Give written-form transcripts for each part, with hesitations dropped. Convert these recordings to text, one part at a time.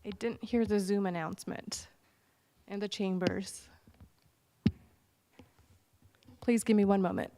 I didn't hear the Zoom announcement in the chambers. Please give me one moment.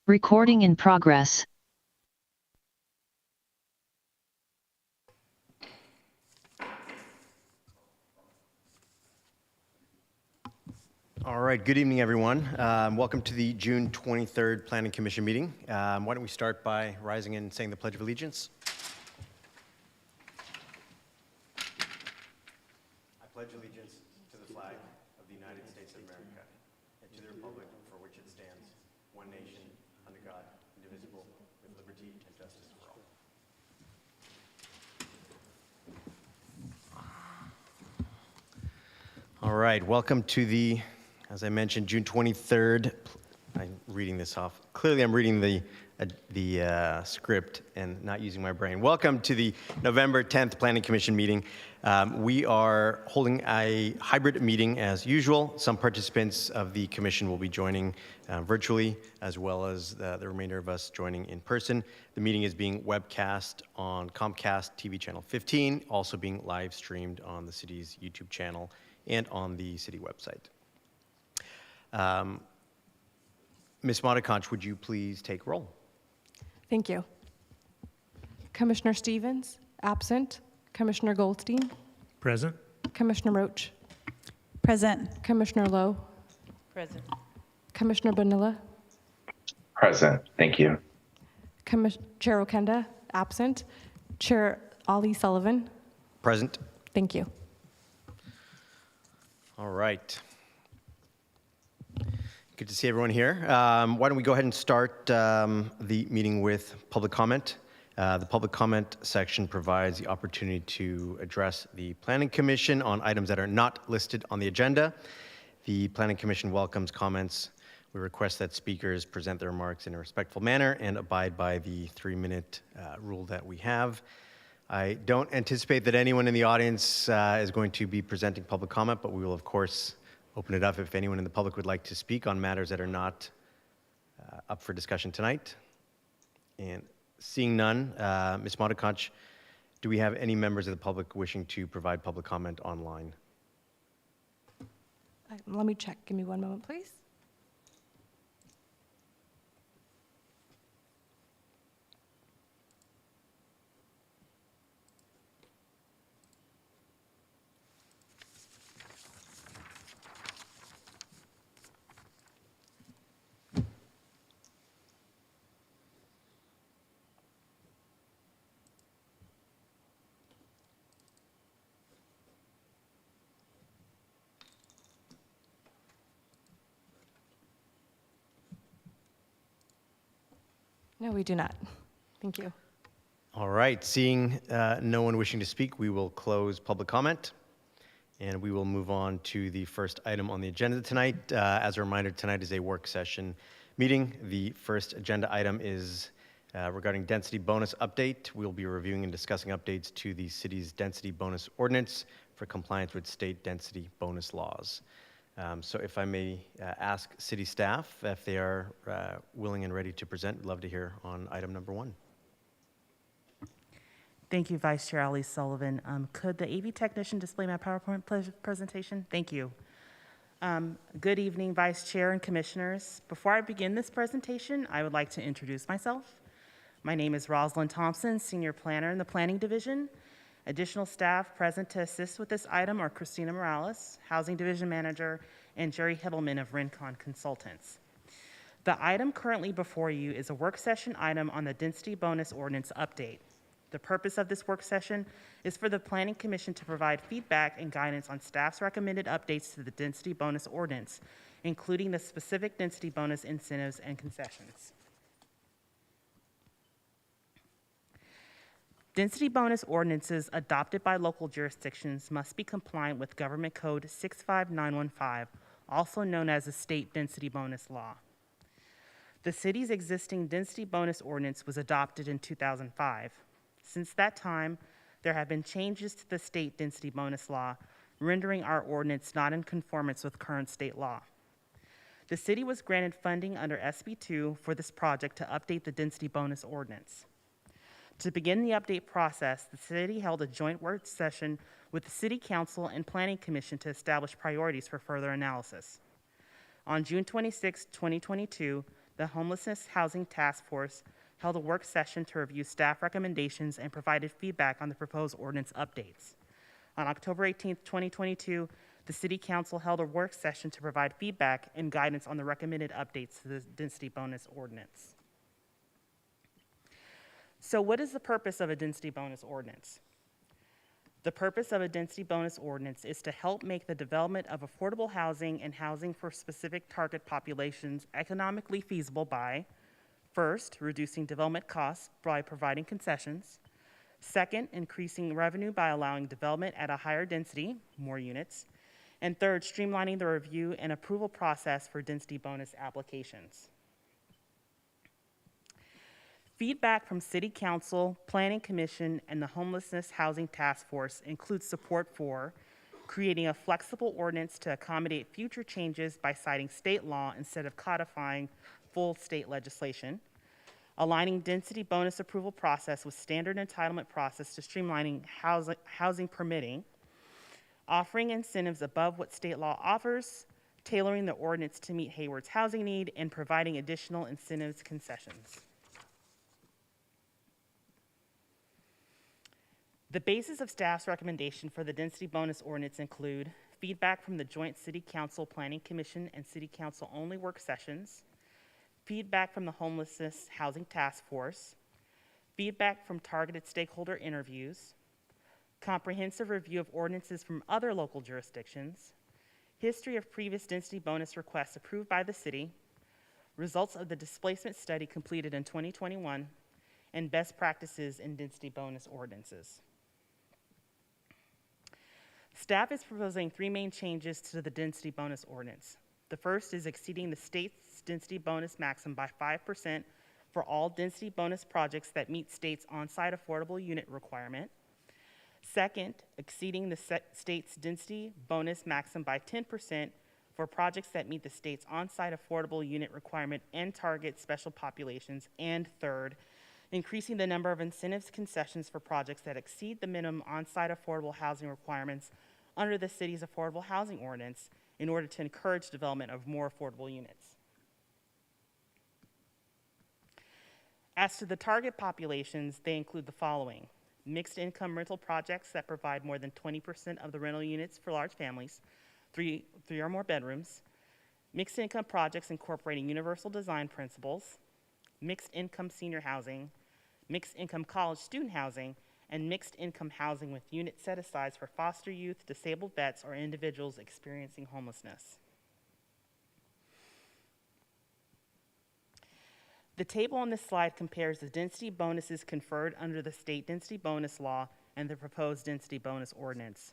Recording in progress. All right, good evening, everyone. Welcome to the June 23rd Planning Commission meeting. Why don't we start by rising and saying the Pledge of Allegiance? I pledge allegiance to the flag of the United States of America and to the republic for which it stands, one nation, under God, indivisible, with liberty and justice for all. All right, welcome to the, as I mentioned, June 23rd. I'm reading this off. Clearly, I'm reading the script and not using my brain. Welcome to the November 10th Planning Commission meeting. We are holding a hybrid meeting as usual. Some participants of the commission will be joining virtually, as well as the remainder of us joining in person. The meeting is being webcast on Comcast TV channel 15, also being live streamed on the city's YouTube channel and on the city website. Ms. Mataconch, would you please take roll? Thank you. Commissioner Stevens, absent. Commissioner Goldstein. Present. Commissioner Roach. Present. Commissioner Lowe. Present. Commissioner Bonilla. Present. Thank you. Chair Okenda, absent. Chair Ali Sullivan. Present. Thank you. All right. Good to see everyone here. Why don't we go ahead and start the meeting with public comment. The public comment section provides the opportunity to address the Planning Commission on items that are not listed on the agenda. The Planning Commission welcomes comments. We request that speakers present their remarks in a respectful manner and abide by the 3-minute rule that we have. I don't anticipate that anyone in the audience is going to be presenting public comment, but we will, of course, open it up if anyone in the public would like to speak on matters that are not up for discussion tonight. And seeing none, Ms. Mataconch, do we have any members of the public wishing to provide public comment online? Let me check. Give me one moment, please. No, we do not. Thank you. All right, seeing no one wishing to speak, we will close public comment and we will move on to the first item on the agenda tonight. As a reminder, tonight is a work session meeting. The first agenda item is regarding density bonus update. We'll be reviewing and discussing updates to the city's density bonus ordinance for compliance with state density bonus laws. So if I may ask city staff if they are willing and ready to present, we'd love to hear on item number 1. Thank you, Vice Chair Ali Sullivan. Could the AV technician display my PowerPoint presentation? Thank you. Good evening, Vice Chair and Commissioners. Before I begin this presentation, I would like to introduce myself. My name is Rosalind Thompson, Senior Planner in the Planning Division. Additional staff present to assist with this item are Christina Morales, Housing Division Manager, and Jerry Hibbelman of Rincon Consultants. The item currently before you is a work session item on the Density Bonus Ordinance update. The purpose of this work session is for the Planning Commission to provide feedback and guidance on staff's recommended updates to the Density Bonus Ordinance, including the specific density bonus incentives and concessions. Density bonus ordinances adopted by local jurisdictions must be compliant with Government Code 65915, also known as the State Density Bonus Law. The city's existing density bonus ordinance was adopted in 2005. Since that time, there have been changes to the state density bonus law, rendering our ordinance not in conformance with current state law. The city was granted funding under SB 2 for this project to update the density bonus ordinance. To begin the update process, the city held a joint work session with the City Council and Planning Commission to establish priorities for further analysis. On June 26, 2022, the Homelessness Housing Task Force held a work session to review staff recommendations and provided feedback on the proposed ordinance updates. On October 18, 2022, the City Council held a work session to provide feedback and guidance on the recommended updates to the density bonus ordinance. So what is the purpose of a density bonus ordinance? The purpose of a density bonus ordinance is to help make the development of affordable housing and housing for specific target populations economically feasible by, first, reducing development costs by providing concessions, second, increasing revenue by allowing development at a higher density, more units, and third, streamlining the review and approval process for density bonus applications. Feedback from City Council, Planning Commission, and the Homelessness Housing Task Force includes support for creating a flexible ordinance to accommodate future changes by citing state law instead of codifying full state legislation, aligning density bonus approval process with standard entitlement process to streamlining housing permitting, offering incentives above what state law offers, tailoring the ordinance to meet Hayward's housing need, and providing additional incentives concessions. The basis of staff's recommendation for the density bonus ordinance include feedback from the joint City Council, Planning Commission, and City Council only work sessions, feedback from the Homelessness Housing Task Force, feedback from targeted stakeholder interviews, comprehensive review of ordinances from other local jurisdictions, history of previous density bonus requests approved by the city, results of the displacement study completed in 2021, and best practices in density bonus ordinances. Staff is proposing three main changes to the density bonus ordinance. The first is exceeding the state's density bonus maximum by 5% for all density bonus projects that meet state's on-site affordable unit requirement. Second, exceeding the state's density bonus maximum by 10% for projects that meet the state's on-site affordable unit requirement and target special populations. And third, increasing the number of incentives concessions for projects that exceed the minimum on-site affordable housing requirements under the city's affordable housing ordinance in order to encourage development of more affordable units. As to the target populations, they include the following: mixed income rental projects that provide more than 20% of the rental units for large families, three or more bedrooms, mixed income projects incorporating universal design principles, mixed income senior housing, mixed income college student housing, and mixed income housing with units set aside for foster youth, disabled vets, or individuals experiencing homelessness. The table on this slide compares the density bonuses conferred under the state density bonus law and the proposed density bonus ordinance.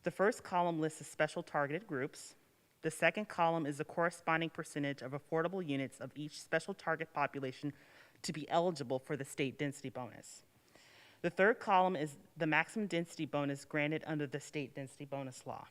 The first column lists the special targeted groups. The second column is the corresponding percentage of affordable units of each special target population to be eligible for the state density bonus. The third column is the maximum density bonus granted under the state density bonus law.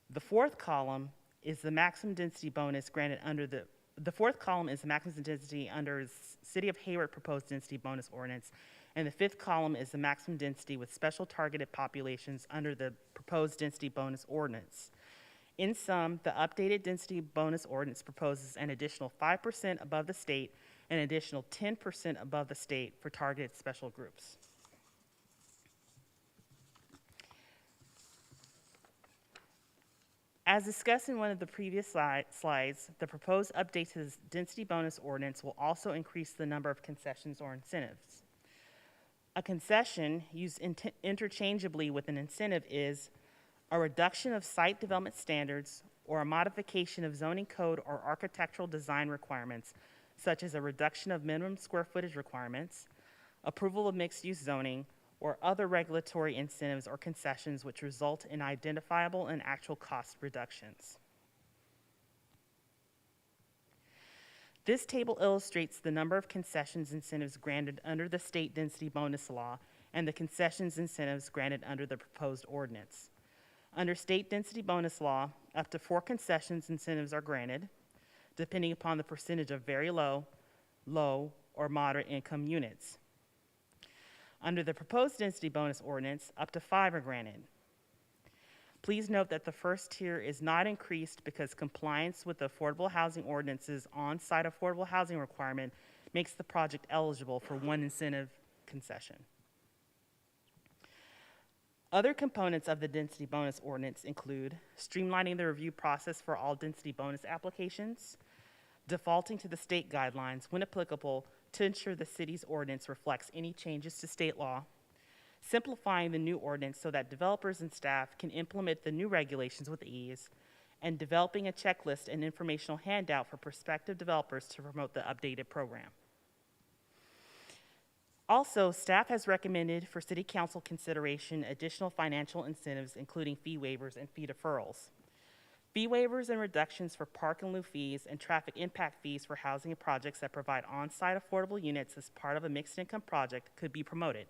The fourth column is the maximum density bonus granted under the fourth column is the maximum density under City of Hayward proposed density bonus ordinance, and the fifth column is the maximum density with special targeted populations under the proposed density bonus ordinance. In sum, the updated density bonus ordinance proposes an additional 5% above the state and an additional 10% above the state for targeted special groups. As discussed in one of the previous slides, the proposed update to this density bonus ordinance will also increase the number of concessions or incentives. A concession used interchangeably with an incentive is a reduction of site development standards or a modification of zoning code or architectural design requirements, such as a reduction of minimum square footage requirements, approval of mixed-use zoning, or other regulatory incentives or concessions which result in identifiable and actual cost reductions. This table illustrates the number of concessions incentives granted under the state density bonus law and the concessions incentives granted under the proposed ordinance. Under state density bonus law, up to 4 concessions incentives are granted, depending upon the percentage of very low, low, or moderate income units. Under the proposed density bonus ordinance, up to 5 are granted. Please note that the first tier is not increased because compliance with the Affordable Housing Ordinance's on-site affordable housing requirement makes the project eligible for 1 incentive concession. Other components of the density bonus ordinance include streamlining the review process for all density bonus applications, defaulting to the state guidelines when applicable to ensure the city's ordinance reflects any changes to state law, simplifying the new ordinance so that developers and staff can implement the new regulations with ease, and developing a checklist and informational handout for prospective developers to promote the updated program. Also, staff has recommended for City Council consideration additional financial incentives, including fee waivers and fee deferrals. Fee waivers and reductions for park and lieu fees and traffic impact fees for housing projects that provide on-site affordable units as part of a mixed-income project could be promoted.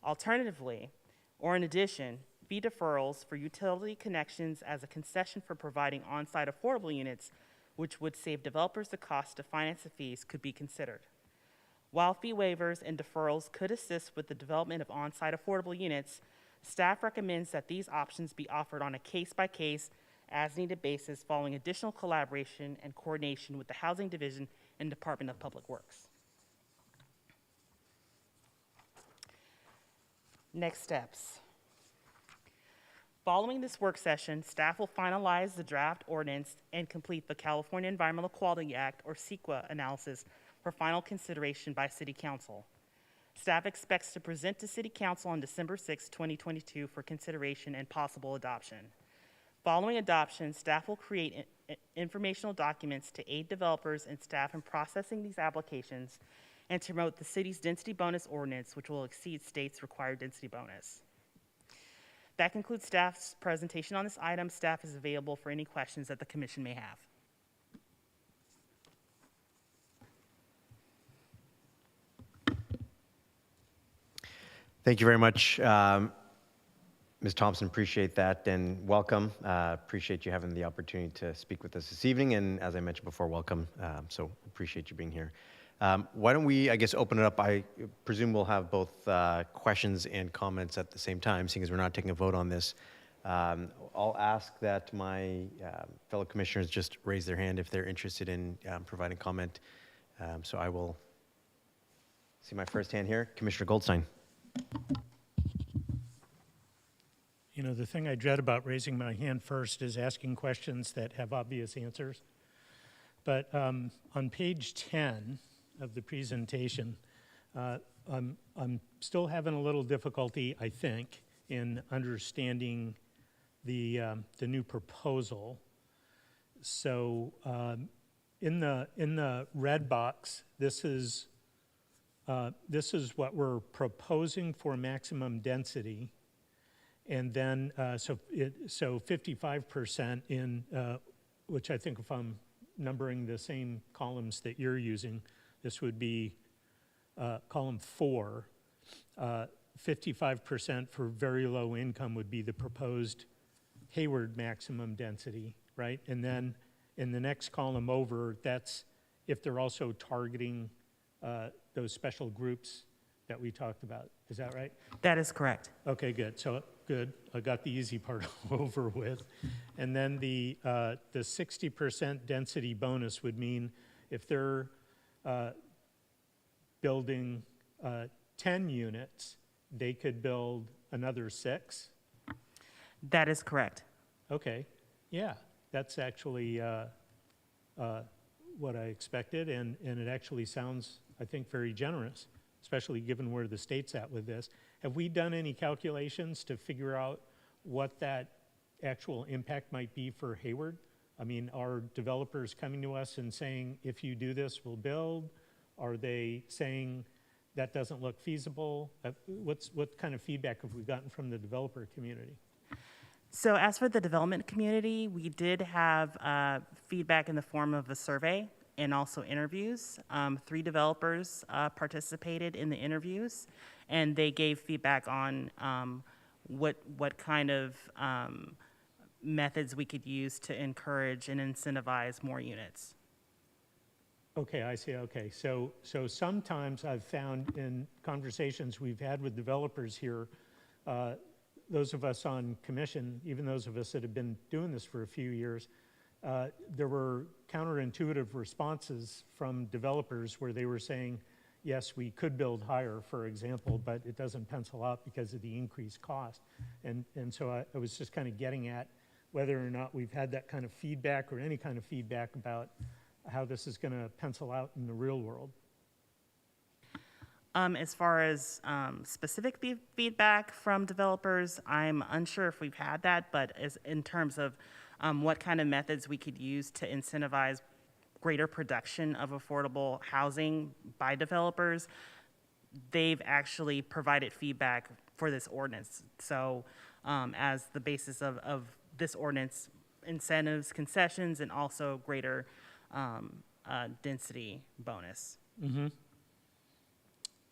Alternatively, or in addition, fee deferrals for utility connections as a concession for providing on-site affordable units, which would save developers the cost to finance the fees, could be considered. While fee waivers and deferrals could assist with the development of on-site affordable units, staff recommends that these options be offered on a case-by-case, as-needed basis following additional collaboration and coordination with the Housing Division and Department of Public Works. Next steps. Following this work session, staff will finalize the draft ordinance and complete the California Environmental Quality Act, or CEQA, analysis for final consideration by City Council. Staff expects to present to City Council on December 6, 2022 for consideration and possible adoption. Following adoption, staff will create informational documents to aid developers and staff in processing these applications and to promote the city's density bonus ordinance, which will exceed state's required density bonus. That concludes staff's presentation on this item. Staff is available for any questions that the commission may have. Thank you very much, Ms. Thompson. Appreciate that and welcome. Appreciate you having the opportunity to speak with us this evening. And as I mentioned before, welcome. So appreciate you being here. Why don't we, I guess, open it up? I presume we'll have both questions and comments at the same time, seeing as we're not taking a vote on this. I'll ask that my fellow commissioners just raise their hand if they're interested in providing comment. So I will see my first hand here. Commissioner Goldstein. You know, the thing I dread about raising my hand first is asking questions that have obvious answers. But on page 10 of the presentation, I'm still having a little difficulty, I think, in understanding the new proposal. So in the red box, this is what we're proposing for maximum density, and then so 55% in which I think, if I'm numbering the same columns that you're using, this would be column 4. 55% for very low income would be the proposed Hayward maximum density, right? And then in the next column over, that's if they're also targeting those special groups that we talked about. Is that right? That is correct. Okay, good. So good. I got the easy part over with. And then the 60% density bonus would mean if they're building 10 units, they could build another 6? That is correct. Okay. Yeah, that's actually what I expected, and it actually sounds, I think, very generous, especially given where the state's at with this. Have we done any calculations to figure out what that actual impact might be for Hayward? I mean, are developers coming to us and saying, if you do this, we'll build? Are they saying that doesn't look feasible? What kind of feedback have we gotten from the developer community? So as for the development community, we did have feedback in the form of a survey and also interviews. 3 developers participated in the interviews, and they gave feedback on what kind of methods we could use to encourage and incentivize more units. Okay, I see. Okay, so sometimes I've found in conversations we've had with developers here, those of us on commission, even those of us that have been doing this for a few years, there were counterintuitive responses from developers where they were saying, yes, we could build higher, for example, but it doesn't pencil out because of the increased cost. And so I was just kind of getting at whether or not we've had that kind of feedback or any kind of feedback about how this is going to pencil out in the real world. As far as specific feedback from developers, I'm unsure if we've had that, but as in terms of what kind of methods we could use to incentivize greater production of affordable housing by developers, they've actually provided feedback for this ordinance. So as the basis of this ordinance, incentives, concessions, and also greater density bonus. Mm-hmm.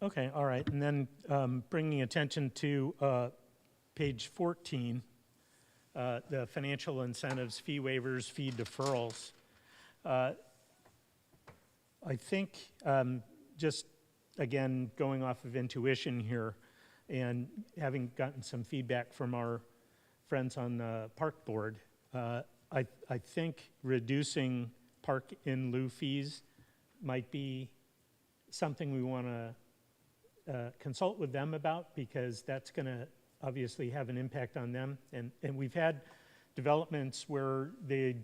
Okay, all right. And then bringing attention to page 14, the financial incentives, fee waivers, fee deferrals. I think just, again, going off of intuition here and having gotten some feedback from our friends on the park board, I think reducing park in lieu fees might be something we want to consult with them about, because that's going to obviously have an impact on them. And we've had developments where they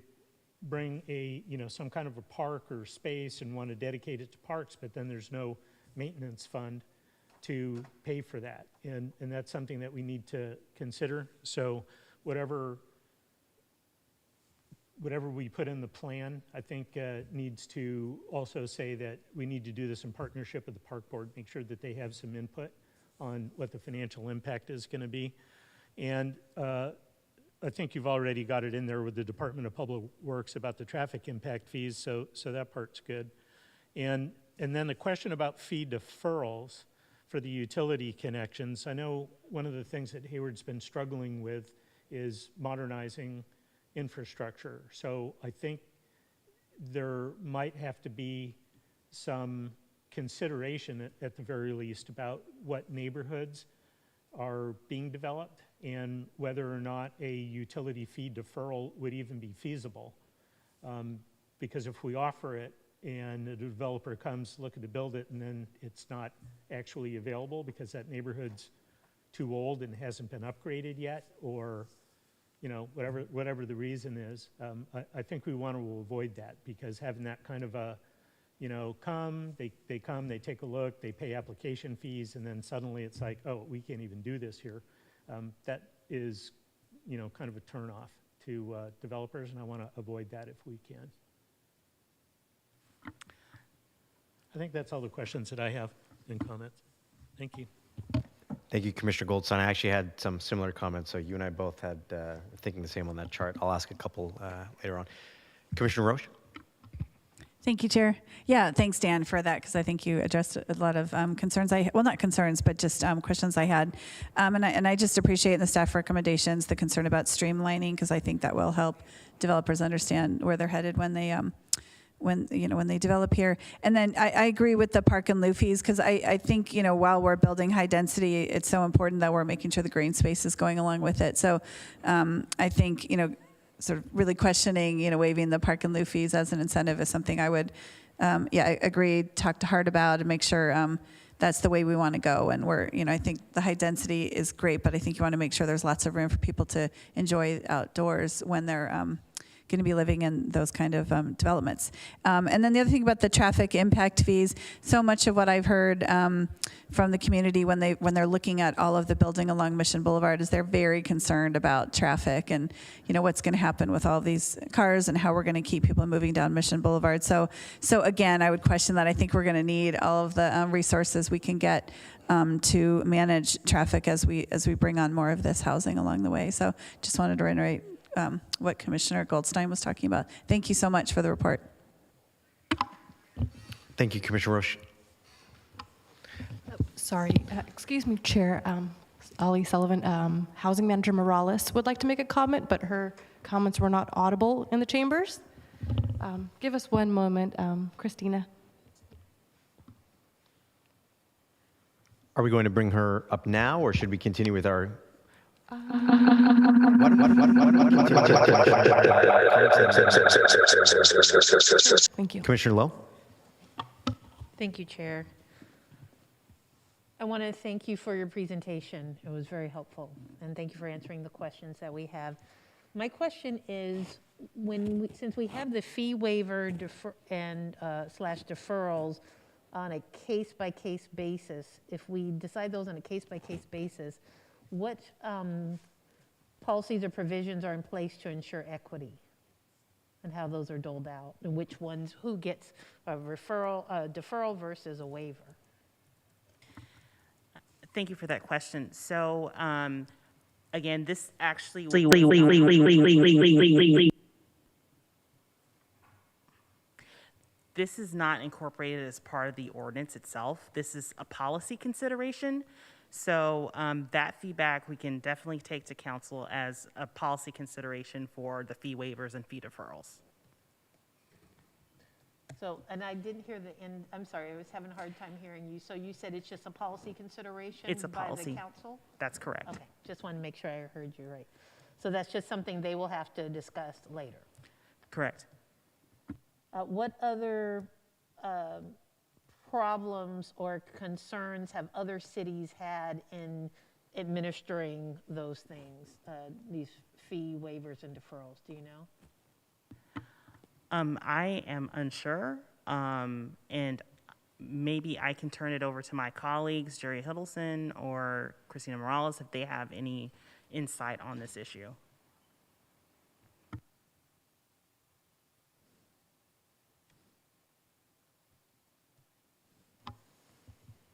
bring some kind of a park or space and want to dedicate it to parks, but then there's no maintenance fund to pay for that. And that's something that we need to consider. So whatever we put in the plan, I think needs to also say that we need to do this in partnership with the park board, make sure that they have some input on what the financial impact is going to be. And I think you've already got it in there with the Department of Public Works about the traffic impact fees, so that part's good. And then the question about fee deferrals for the utility connections. I know one of the things that Hayward's been struggling with is modernizing infrastructure. So I think there might have to be some consideration at the very least about what neighborhoods are being developed and whether or not a utility fee deferral would even be feasible. Because if we offer it and the developer comes looking to build it and then it's not actually available because that neighborhood's too old and hasn't been upgraded yet, or whatever the reason is, I think we want to avoid that, because having that kind of a, they come, they take a look, they pay application fees, and then suddenly it's like, oh, we can't even do this here. That is, kind of a turnoff to developers, and I want to avoid that if we can. I think that's all the questions that I have and comments. Thank you. Thank you, Commissioner Goldstein. I actually had some similar comments, so you and I both had thinking the same on that chart. I'll ask a couple later on. Commissioner Roche? Thank you, Chair. Yeah, thanks, Dan, for that, because I think you addressed a lot of concerns. Well, not concerns, but just questions I had. And I just appreciate in the staff recommendations the concern about streamlining, because I think that will help developers understand where they're headed when they when they develop here. And then I agree with the park and lieu fees, because I think, while we're building high density, it's so important that we're making sure the green space is going along with it. So I think, sort of really questioning, waiving the park and lieu fees as an incentive is something I would, I agree, talk to Hart about and make sure that's the way we want to go. And we're, I think the high density is great, but I think you want to make sure there's lots of room for people to enjoy outdoors when they're going to be living in those kind of developments. And then the other thing about the traffic impact fees, so much of what I've heard from the community when they're looking at all of the building along Mission Boulevard is they're very concerned about traffic and what's going to happen with all these cars and how we're going to keep people moving down Mission Boulevard. So again, I would question that. I think we're going to need all of the resources we can get to manage traffic as we bring on more of this housing along the way. So just wanted to reiterate what Commissioner Goldstein was talking about. Thank you so much for the report. Thank you, Commissioner Roche. Sorry, excuse me, Chair. Ali Sullivan, Housing Manager Morales would like to make a comment, but her comments were not audible in the chambers. Give us one moment, Christina. Are we going to bring her up now, or should we continue with our? Thank you. Commissioner Lowe? Thank you, Chair. I want to thank you for your presentation. It was very helpful, and thank you for answering the questions that we have. My question is, since we have the fee waiver slash deferrals on a case-by-case basis, if we decide those on a case-by-case basis, what policies or provisions are in place to ensure equity and how those are doled out, and which ones, who gets a deferral versus a waiver? Thank you for that question. So, again, this actually this is not incorporated as part of the ordinance itself. This is a policy consideration. So that feedback we can definitely take to council as a policy consideration for the fee waivers and fee deferrals. So, and I didn't hear the end, I'm sorry, I was having a hard time hearing you. So you said it's just a policy consideration It's a by policy. the council? That's correct. Okay, just want to make sure I heard you right. So that's just something they will have to discuss later. Correct. What other problems or concerns have other cities had in administering those things, these fee waivers and deferrals? Do you know? I am unsure, and maybe I can turn it over to my colleagues, Jerry Hiddleston or Christina Morales, if they have any insight on this issue.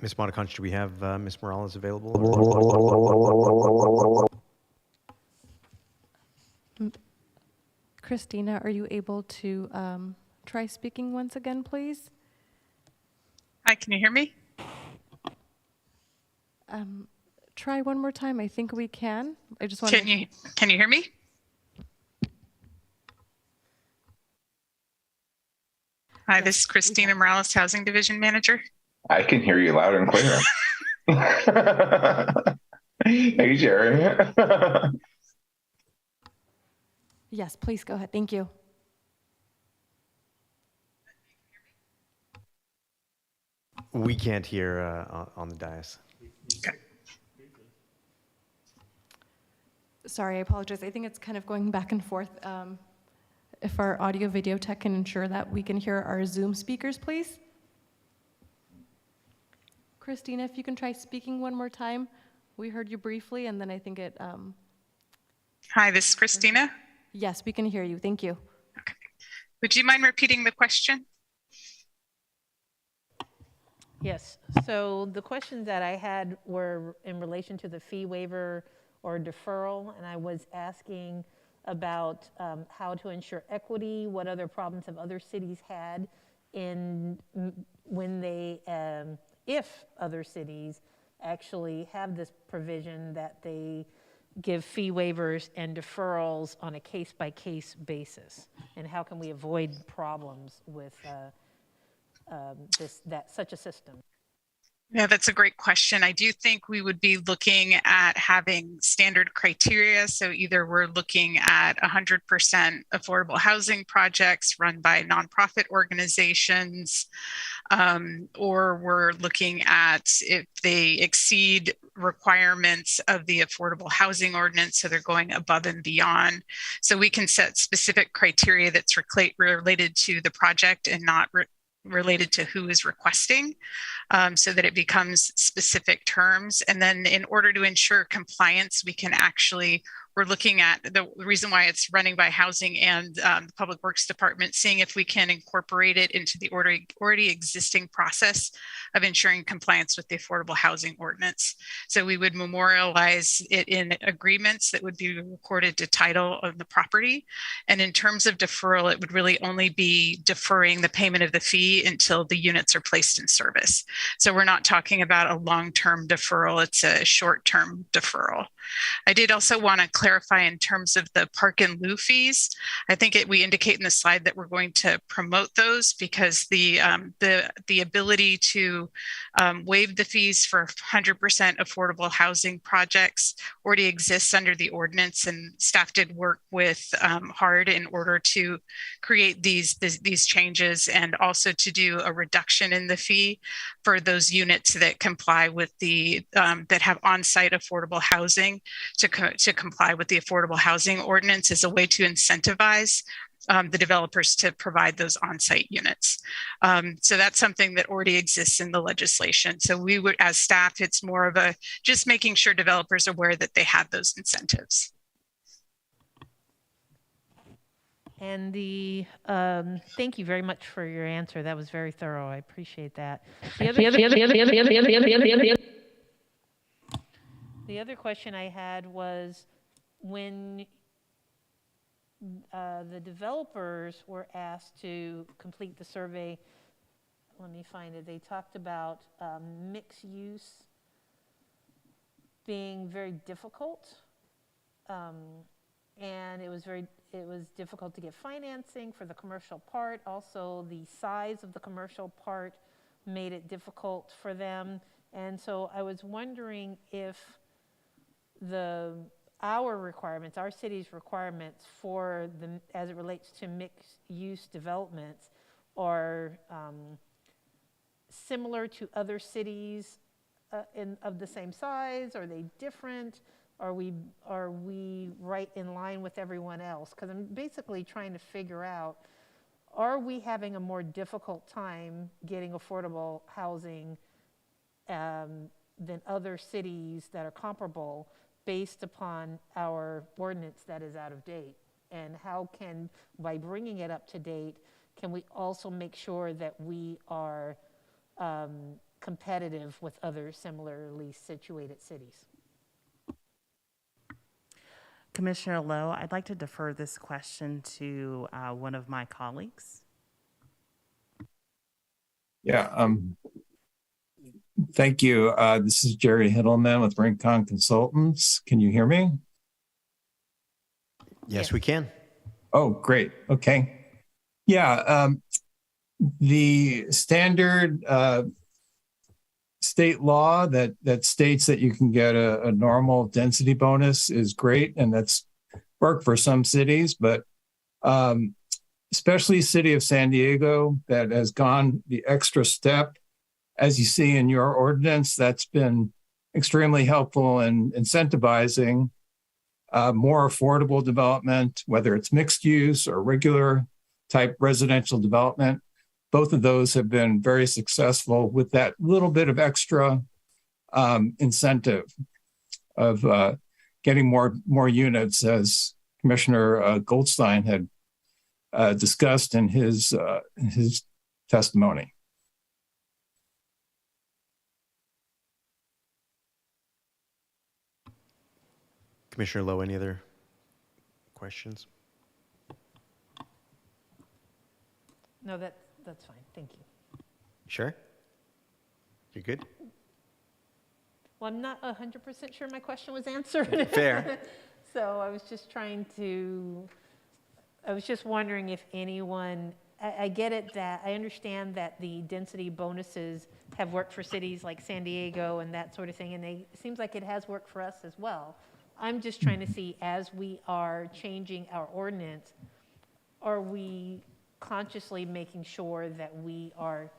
Ms. Monaconch, do we have Ms. Morales available? Christina, are you able to try speaking once again, please? Hi, can you hear me? Try one more time. I think we can. I just want Can you hear me? Hi, this is Christina Morales, Housing Division Manager. I can hear you loud and clear. Hey, Jerry. Yes, please go ahead. Thank you. We can't hear on the dais. Okay. Sorry, I apologize. I think it's kind of going back and forth. If our audio video tech can ensure that we can hear our Zoom speakers, please. Christina, if you can try speaking one more time. We heard you briefly, and then I think it... Hi, this is Christina. Yes, we can hear you. Thank you. Okay. Would you mind repeating the question? Yes, so the questions that I had were in relation to the fee waiver or deferral, and I was asking about how to ensure equity, what other problems have other cities had in when they, if other cities actually have this provision that they give fee waivers and deferrals on a case-by-case basis, and how can we avoid problems with such a system? Yeah, that's a great question. I do think we would be looking at having standard criteria. So either we're looking at 100% affordable housing projects run by nonprofit organizations, or we're looking at if they exceed requirements of the affordable housing ordinance. So they're going above and beyond. So we can set specific criteria that's related to the project and not related to who is requesting, so that it becomes specific terms. And then in order to ensure compliance, we can actually, we're looking at the reason why it's running by housing and the Public Works Department, seeing if we can incorporate it into the already existing process of ensuring compliance with the affordable housing ordinance. So we would memorialize it in agreements that would be recorded to title of the property. And in terms of deferral, it would really only be deferring the payment of the fee until the units are placed in service. So we're not talking about a long-term deferral, it's a short-term deferral. I did also want to clarify in terms of the park and lieu fees. I think we indicate in the slide that we're going to promote those because the ability to waive the fees for 100% affordable housing projects already exists under the ordinance, and staff did work with HARD in order to create these changes and also to do a reduction in the fee for those units that comply with the that have on-site affordable housing to comply with the affordable housing ordinance as a way to incentivize the developers to provide those on-site units. So that's something that already exists in the legislation. So we would, as staff, it's more of a just making sure developers are aware that they have those incentives. And thank you very much for your answer. That was very thorough. I appreciate that. The other question I had was when the developers were asked to complete the survey, let me find it, they talked about mixed use being very difficult. And it was difficult to get financing for the commercial part. Also, the size of the commercial part made it difficult for them. And so I was wondering if our requirements, our city's requirements for as it relates to mixed use developments are similar to other cities of the same size? Are they different? Are we right in line with everyone else? Because I'm basically trying to figure out, are we having a more difficult time getting affordable housing than other cities that are comparable based upon our ordinance that is out of date? And how can, by bringing it up to date, can we also make sure that we are competitive with other similarly situated cities? Commissioner Lowe, I'd like to defer this question to one of my colleagues. Yeah, thank you. This is Jerry Hiddleman with Rincon Consultants. Can you hear me? Yes, we can. Oh, great. Okay. Yeah, the standard state law that states that you can get a normal density bonus is great, and that's worked for some cities, but especially city of San Diego that has gone the extra step. As you see in your ordinance, that's been extremely helpful in incentivizing more affordable development, whether it's mixed use or regular type residential development. Both of those have been very successful with that little bit of extra incentive of getting more units, as Commissioner Goldstein had discussed in his testimony. Commissioner Lowe, any other questions? No, that's fine. Thank you. Sure? You're good? Well, I'm not 100% sure my question was answered. Fair. So I was just wondering if anyone, I get it that, I understand that the density bonuses have worked for cities like San Diego and that sort of thing, and it seems like it has worked for us as well. I'm just trying to see, as we are changing our ordinance, are we consciously making sure that we are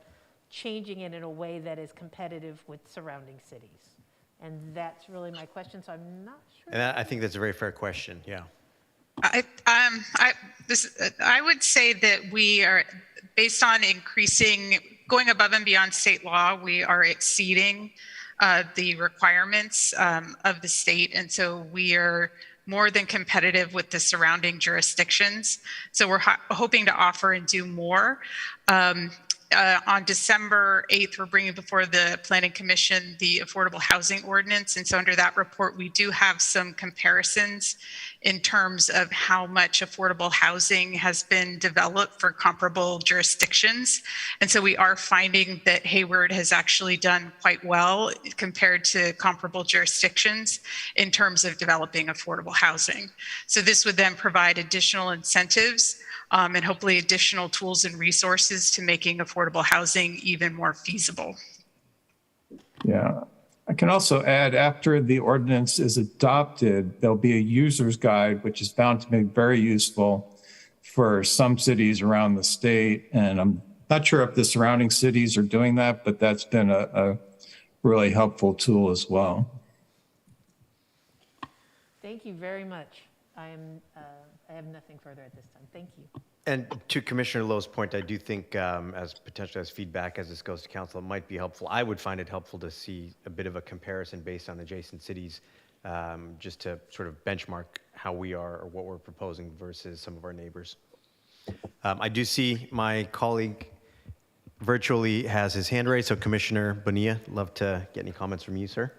changing it in a way that is competitive with surrounding cities? And that's really my question, so I'm not sure. And I think that's a very fair question, yeah. I would say that we are, based on going above and beyond state law, we are exceeding the requirements of the state. And so we are more than competitive with the surrounding jurisdictions. So we're hoping to offer and do more. On December 8th, we're bringing before the Planning Commission the Affordable Housing Ordinance. And so under that report, we do have some comparisons in terms of how much affordable housing has been developed for comparable jurisdictions. And so we are finding that Hayward has actually done quite well compared to comparable jurisdictions in terms of developing affordable housing. So this would then provide additional incentives and hopefully additional tools and resources to making affordable housing even more feasible. Yeah. I can also add, after the ordinance is adopted, there'll be a user's guide, which is found to be very useful for some cities around the state. And I'm not sure if the surrounding cities are doing that, but that's been a really helpful tool as well. Thank you very much. I have nothing further at this time. Thank you. And to Commissioner Lowe's point, I do think as potentially as feedback as this goes to council, it might be helpful. I would find it helpful to see a bit of a comparison based on adjacent cities, just to sort of benchmark how we are or what we're proposing versus some of our neighbors. I do see my colleague virtually has his hand raised. So Commissioner Bonilla, love to get any comments from you, sir.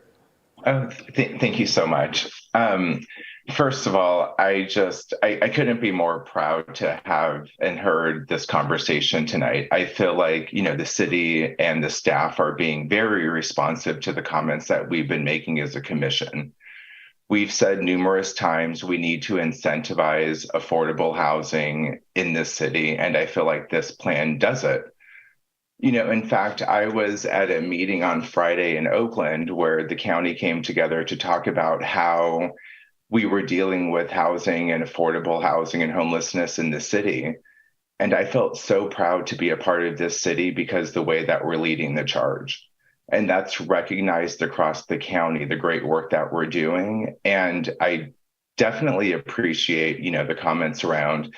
Thank you so much. First of all, I couldn't be more proud to have and heard this conversation tonight. I feel like, the city and the staff are being very responsive to the comments that we've been making as a commission. We've said numerous times we need to incentivize affordable housing in this city, and I feel like this plan does it. In fact, I was at a meeting on Friday in Oakland where the county came together to talk about how we were dealing with housing and affordable housing and homelessness in the city. And I felt so proud to be a part of this city because the way that we're leading the charge. And that's recognized across the county, the great work that we're doing. And I definitely appreciate, the comments around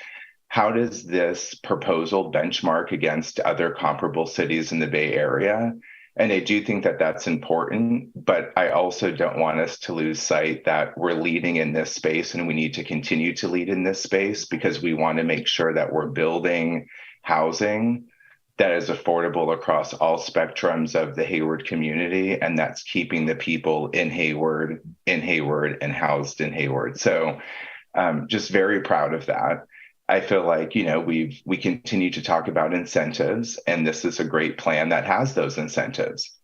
how does this proposal benchmark against other comparable cities in the Bay Area? And I do think that that's important, but I also don't want us to lose sight that we're leading in this space and we need to continue to lead in this space because we want to make sure that we're building housing that is affordable across all spectrums of the Hayward community, and that's keeping the people in Hayward, and housed in Hayward. So just very proud of that. I feel like, we continue to talk about incentives, and this is a great plan that has those incentives.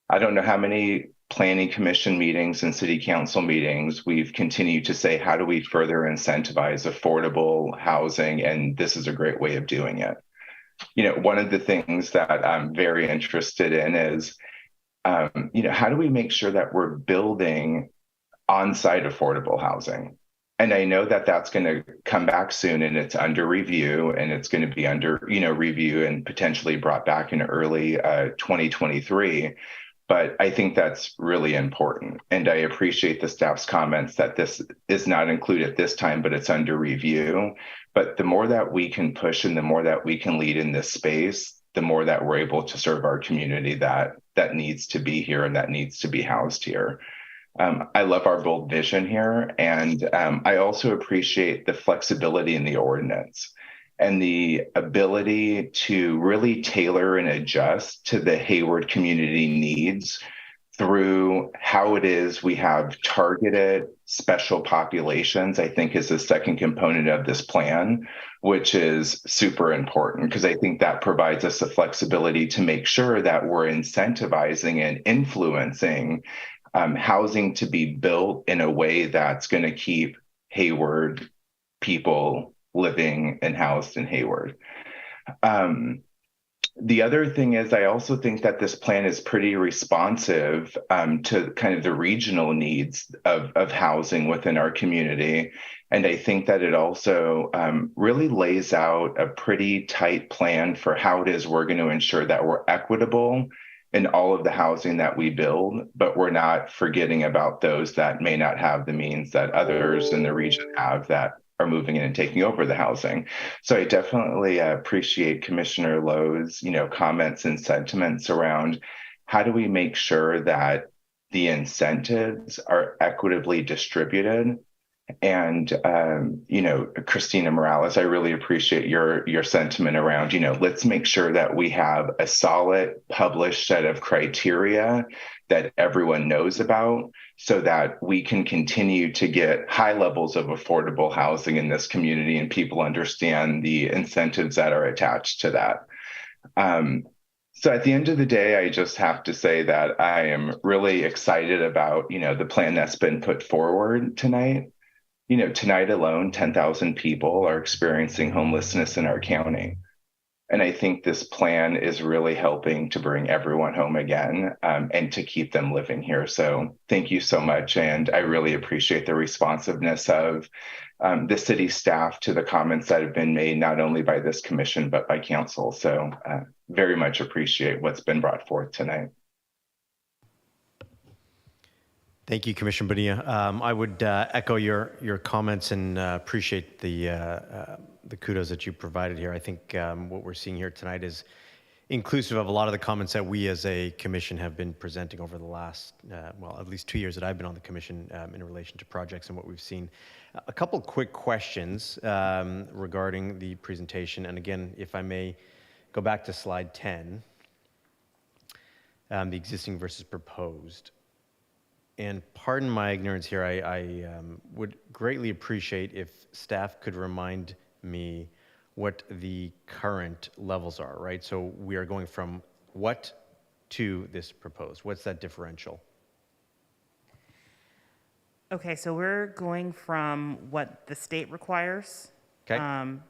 I don't know how many planning commission meetings and city council meetings we've continued to say, how do we further incentivize affordable housing? And this is a great way of doing it. One of the things that I'm very interested in is, how do we make sure that we're building on-site affordable housing? And I know that that's going to come back soon, and it's under review, and it's going to be under, review and potentially brought back in early 2023. But I think that's really important. And I appreciate the staff's comments that this is not included at this time, but it's under review. But the more that we can push and the more that we can lead in this space, the more that we're able to serve our community that needs to be here and that needs to be housed here. I love our bold vision here, and I also appreciate the flexibility in the ordinance and the ability to really tailor and adjust to the Hayward community needs through how it is we have targeted special populations, I think is the second component of this plan, which is super important because I think that provides us the flexibility to make sure that we're incentivizing and influencing housing to be built in a way that's going to keep Hayward people living and housed in Hayward. The other thing is I also think that this plan is pretty responsive to kind of the regional needs of housing within our community. And I think that it also really lays out a pretty tight plan for how it is we're going to ensure that we're equitable in all of the housing that we build, but we're not forgetting about those that may not have the means that others in the region have that are moving in and taking over the housing. So I definitely appreciate Commissioner Lowe's, comments and sentiments around how do we make sure that the incentives are equitably distributed. And Christina Morales, I really appreciate your sentiment around, let's make sure that we have a solid published set of criteria that everyone knows about so that we can continue to get high levels of affordable housing in this community and people understand the incentives that are attached to that. So at the end of the day, I just have to say that I am really excited about, the plan that's been put forward tonight. Tonight alone, 10,000 people are experiencing homelessness in our county. And I think this plan is really helping to bring everyone home again and to keep them living here. So thank you so much. And I really appreciate the responsiveness of the city staff to the comments that have been made, not only by this commission, but by council. So very much appreciate what's been brought forth tonight. Thank you, Commissioner Bonilla. I would echo your comments and appreciate the kudos that you provided here. I think what we're seeing here tonight is inclusive of a lot of the comments that we as a commission have been presenting over the last, at least 2 years that I've been on the commission in relation to projects and what we've seen. A couple quick questions regarding the presentation. And again, if I may go back to slide 10, the existing versus proposed. And pardon my ignorance here, I would greatly appreciate if staff could remind me what the current levels are, right? So we are going from what to this proposed? What's that differential? Okay, so we're going from what the state requires, from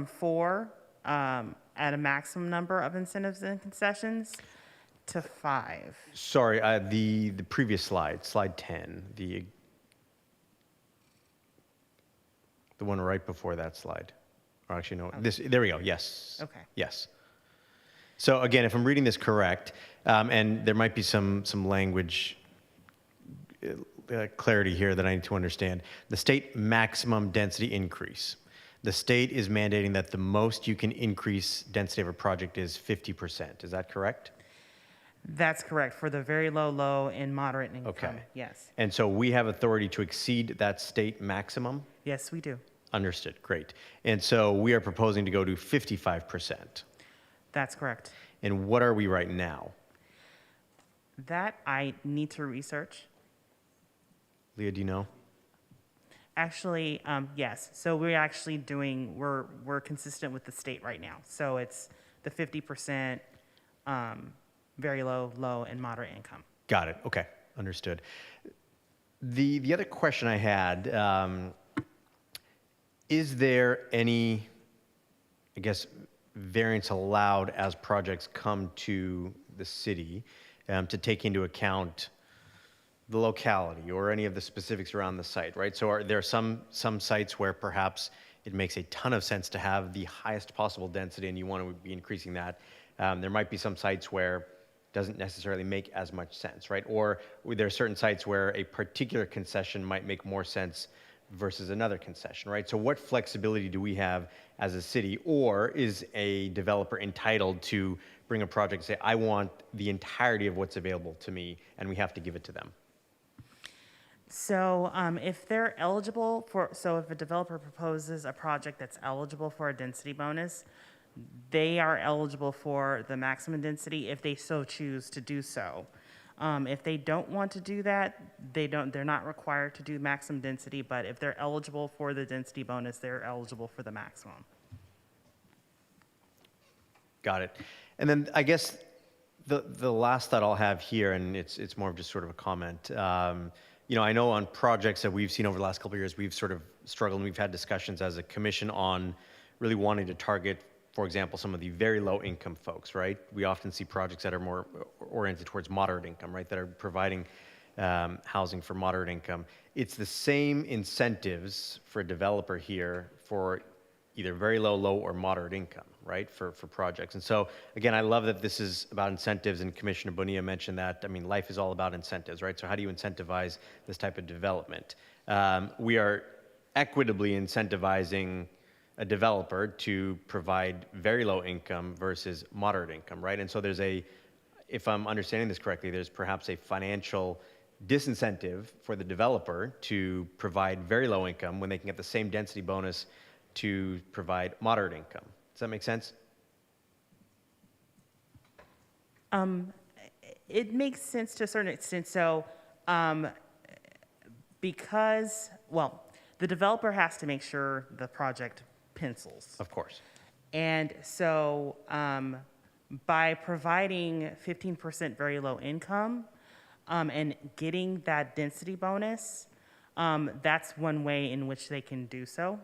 4 at a maximum number of incentives and concessions, to 5. Sorry, the previous slide, slide 10, the one right before that slide. Or actually, no, there we go, yes. Okay. Yes. So again, if I'm reading this correct, and there might be some language clarity here that I need to understand. The state maximum density increase. The state is mandating that the most you can increase density of a project is 50%. Is that correct? That's correct, for the very low, and moderate income. Okay. Yes. And so we have authority to exceed that state maximum? Yes, we do. Understood, great. And so we are proposing to go to 55%. That's correct. And what are we right now? That I need to research. Leah, do you know? Actually, yes. So we're actually we're consistent with the state right now. So it's the 50%, very low, and moderate income. Got it. Okay, understood. The other question I had, is there any, I guess, variance allowed as projects come to the city to take into account the locality or any of the specifics around the site, right? So are there some sites where perhaps it makes a ton of sense to have the highest possible density and you want to be increasing that? There might be some sites where it doesn't necessarily make as much sense, right? Or there are certain sites where a particular concession might make more sense versus another concession, right? So what flexibility do we have as a city, or is a developer entitled to bring a project and say, I want the entirety of what's available to me, and we have to give it to them? So if they're eligible so if a developer proposes a project that's eligible for a density bonus, they are eligible for the maximum density if they so choose to do so. If they don't want to do that, they're not required to do maximum density, but if they're eligible for the density bonus, they're eligible for the maximum. Got it. And then I guess the last thought I'll have here, and it's more of just sort of a comment. I know on projects that we've seen over the last couple of years, we've sort of struggled, and we've had discussions as a commission on really wanting to target, for example, some of the very low income folks, right? We often see projects that are more oriented towards moderate income, right? That are providing housing for moderate income. It's the same incentives for a developer here for either very low, or moderate income, right, for projects. And so, again, I love that this is about incentives, and Commissioner Bonilla mentioned that. I mean, life is all about incentives, right? So how do you incentivize this type of development? We are equitably incentivizing a developer to provide very low income versus moderate income, right? And so there's if I'm understanding this correctly, there's perhaps a financial disincentive for the developer to provide very low income when they can get the same density bonus to provide moderate income. Does that make sense? It makes sense to a certain extent. So, because, well, the developer has to make sure the project pencils. Of course. And so, by providing 15% very low income, and getting that density bonus, that's one way in which they can do so.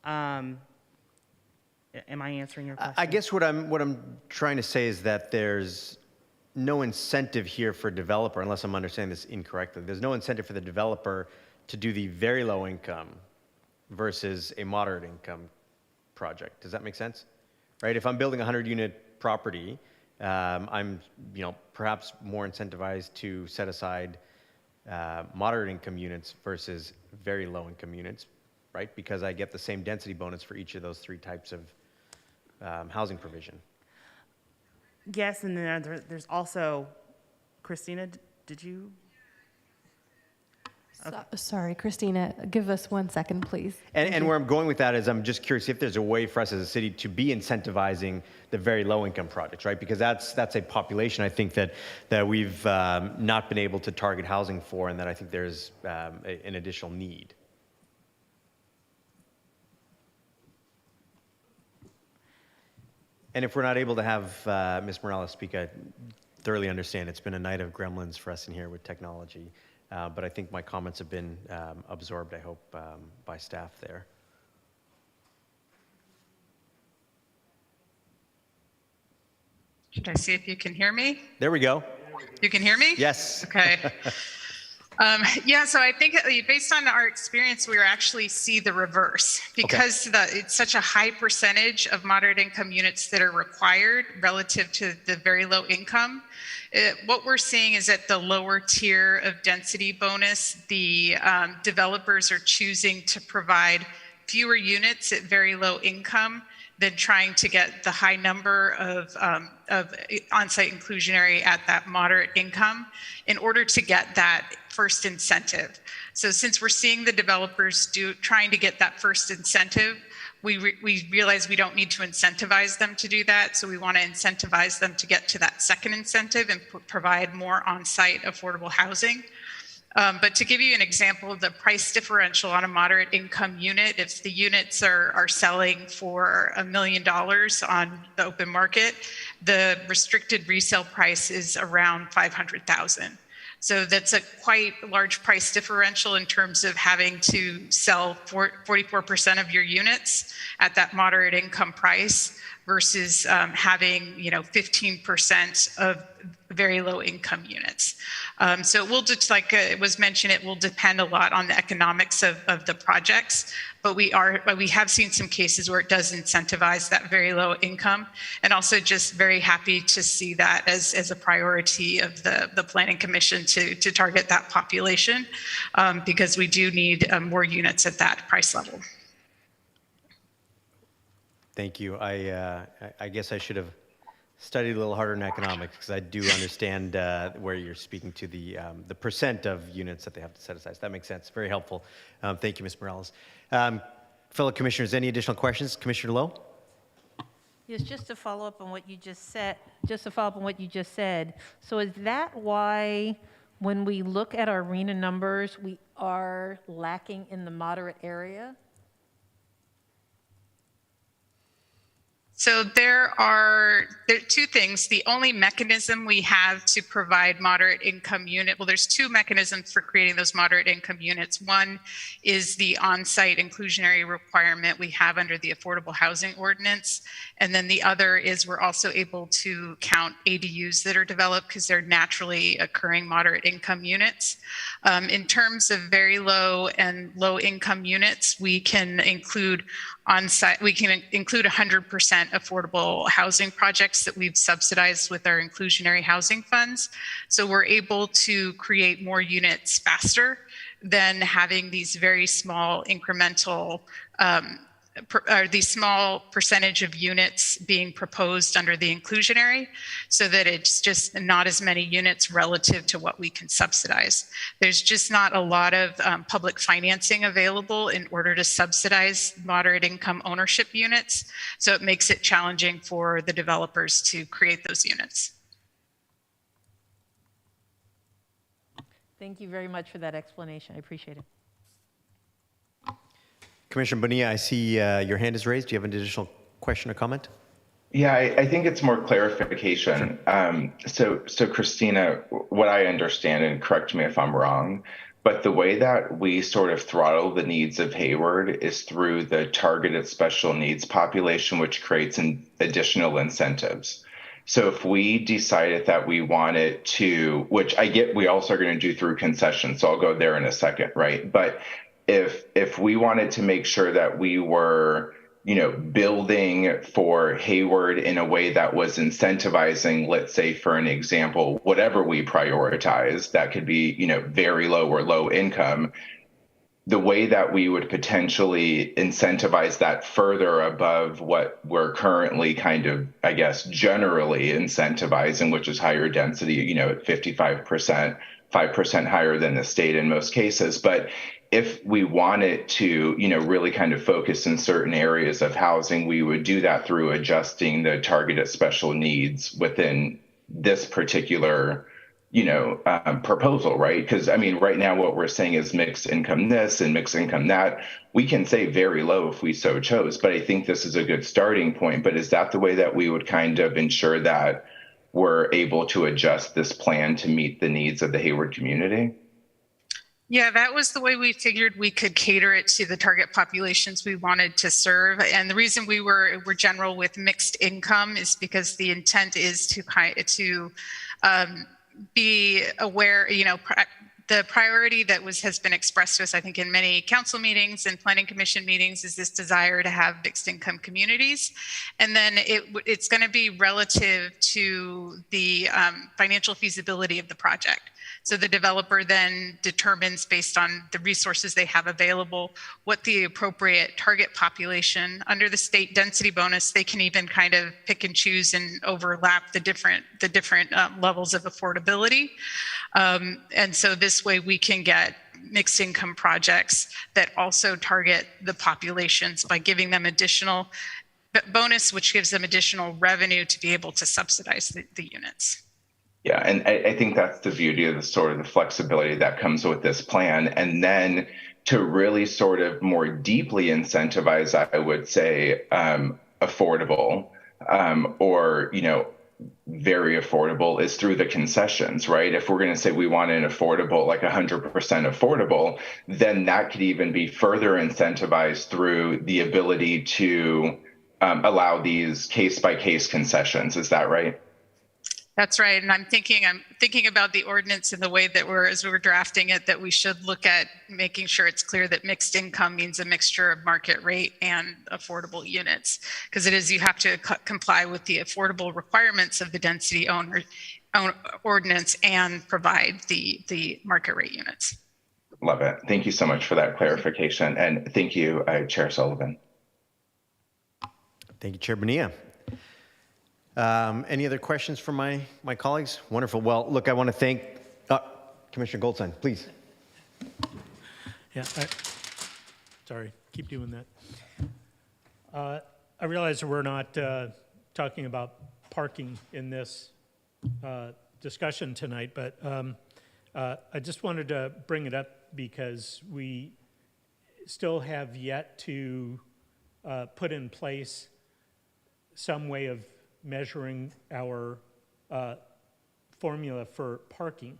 Am I answering your question? I guess what I'm trying to say is that there's no incentive here for developer, unless I'm understanding this incorrectly. There's no incentive for the developer to do the very low income versus a moderate income project. Does that make sense? Right? If I'm building a 100-unit property, I'm, perhaps more incentivized to set aside moderate income units versus very low income units, right? Because I get the same density bonus for each of those three types of housing provision. Yes, and then there's also, Christina, did you? Sorry, Christina, give us 1 second, please. And where I'm going with that is I'm just curious if there's a way for us as a city to be incentivizing the very low income projects, right? Because that's a population I think that we've not been able to target housing for, and that I think there's an additional need. And if we're not able to have Ms. Morales speak, I thoroughly understand. It's been a night of gremlins for us in here with technology. But I think my comments have been absorbed, I hope, by staff there. Should I see if you can hear me? There we go. You can hear me? Yes. Okay. Yeah, so I think based on our experience, we actually see the reverse because it's such a high percentage of moderate income units that are required relative to the very low income. What we're seeing is at the lower tier of density bonus, the developers are choosing to provide fewer units at very low income than trying to get the high number of on-site inclusionary at that moderate income in order to get that first incentive. So since we're seeing the developers trying to get that first incentive, we realize we don't need to incentivize them to do that. So we want to incentivize them to get to that second incentive and provide more on-site affordable housing. But to give you an example of the price differential on a moderate income unit, if the units are selling for $1 million on the open market, the restricted resale price is around $500,000. So that's a quite large price differential in terms of having to sell 44% of your units at that moderate income price versus having 15% of very low income units. So it will just, like it was mentioned, it will depend a lot on the economics of the projects, but we have seen some cases where it does incentivize that very low income, and also just very happy to see that as a priority of the Planning Commission to target that population, because we do need more units at that price level. Thank you. I guess I should have studied a little harder in economics, because I do understand where you're speaking to the percent of units that they have to set aside. So that makes sense. Very helpful. Thank you, Ms. Morales. Fellow commissioners, any additional questions? Commissioner Lowe? Yes, just to follow up on what you just said. So is that why, when we look at our RENA numbers, we are lacking in the moderate area? So there are two things. The only mechanism we have to provide moderate income unit, well, there's two mechanisms for creating those moderate income units. One is the on-site inclusionary requirement we have under the Affordable Housing Ordinance. And then the other is we're also able to count ADUs that are developed because they're naturally occurring moderate income units. In terms of very low and low income units, we can include on-site, we can include 100% affordable housing projects that we've subsidized with our inclusionary housing funds. So we're able to create more units faster than having these very small incremental, or these small percentage of units being proposed under the inclusionary, so that it's just not as many units relative to what we can subsidize. There's just not a lot of public financing available in order to subsidize moderate income ownership units. So it makes it challenging for the developers to create those units. Thank you very much for that explanation. I appreciate it. Commissioner Bonilla, I see your hand is raised. Do you have an additional question or comment? Yeah, I think it's more clarification. Sure. So Christina, what I understand, and correct me if I'm wrong, but the way that we sort of throttle the needs of Hayward is through the targeted special needs population, which creates an additional incentives. So if we decided that we wanted to, which I get we also are going to do through concessions, so I'll go there in a second, right? But if we wanted to make sure that we were, building for Hayward in a way that was incentivizing, let's say, for an example, whatever we prioritize, that could be, very low or low income, the way that we would potentially incentivize that further above what we're currently kind of, I guess, generally incentivizing, which is higher density, at 55%, 5% higher than the state in most cases. But if we wanted to, really kind of focus in certain areas of housing, we would do that through adjusting the targeted special needs within this particular, proposal, right? Because right now what we're saying is mixed income this and mixed income that. We can say very low if we so chose, but I think this is a good starting point. But is that the way that we would kind of ensure that we're able to adjust this plan to meet the needs of the Hayward community? Yeah, that was the way we figured we could cater it to the target populations we wanted to serve. And the reason we're general with mixed income is because the intent is to be aware, the priority that has been expressed to us, I think, in many council meetings and planning commission meetings, is this desire to have mixed income communities. And then it's going to be relative to the financial feasibility of the project. So the developer then determines, based on the resources they have available, what the appropriate target population. Under the state density bonus, they can even kind of pick and choose and overlap the different levels of affordability. And so this way we can get mixed income projects that also target the populations by giving them additional bonus, which gives them additional revenue to be able to subsidize the units. Yeah, and I think that's the beauty of the sort of the flexibility that comes with this plan. And then to really sort of more deeply incentivize, I would say, affordable or, very affordable is through the concessions, right? If we're going to say we want an affordable, like 100% affordable, then that could even be further incentivized through the ability to allow these case-by-case concessions. Is that right? That's right. And I'm thinking about the ordinance in the way that as we're drafting it, that we should look at making sure it's clear that mixed income means a mixture of market rate and affordable units, because you have to comply with the affordable requirements of the density ordinance and provide the market rate units. Love it. Thank you so much for that clarification. And thank you, Chair Sullivan. Thank you, Chair Bonilla. Any other questions from my colleagues? Wonderful. Well, look, I want to thank Commissioner Goldstein, please. Yeah, sorry, keep doing that. I realize that we're not talking about parking in this discussion tonight, but I just wanted to bring it up because we still have yet to put in place some way of measuring our formula for parking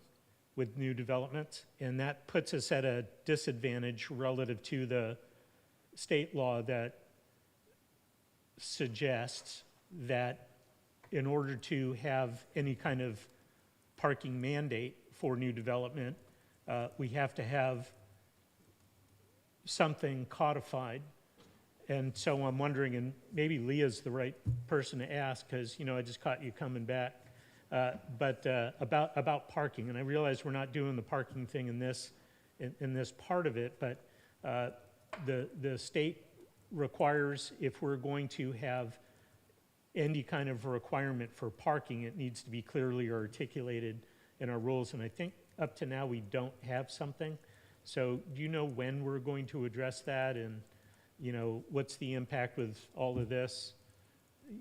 with new developments, and that puts us at a disadvantage relative to the state law that suggests that in order to have any kind of parking mandate for new development, we have to have something codified And so I'm wondering, and maybe Leah's the right person to ask, because, you know, I just caught you coming back, but about parking. And I realize we're not doing the parking thing in this part of it, but the state requires, if we're going to have any kind of requirement for parking, it needs to be clearly articulated in our rules. And I think up to now, we don't have something. So do you know when we're going to address that? And, you know, what's the impact with all of this?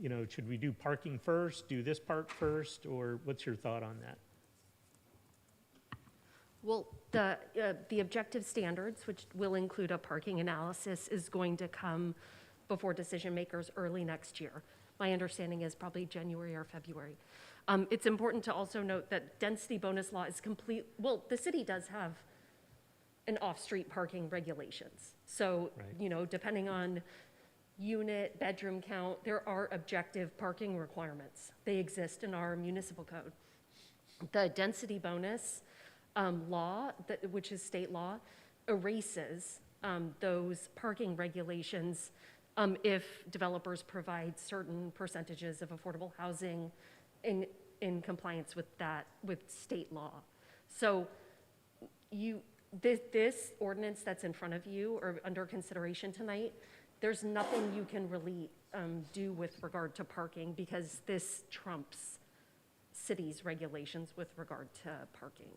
You know, should we do parking first, do this part first, or what's your thought on that? Well, the objective standards, which will include a parking analysis, is going to come before decision makers early next year. My understanding is probably January or February. It's important to also note that density bonus law is complete. Well, the city does have an off-street parking regulations. So, Right. you know, depending on unit, bedroom count, there are objective parking requirements. They exist in our municipal code. The density bonus law, which is state law, erases those parking regulations if developers provide certain percentages of affordable housing in compliance with that, with state law. So this ordinance that's in front of you or under consideration tonight, there's nothing you can really do with regard to parking because this trumps city's regulations with regard to parking.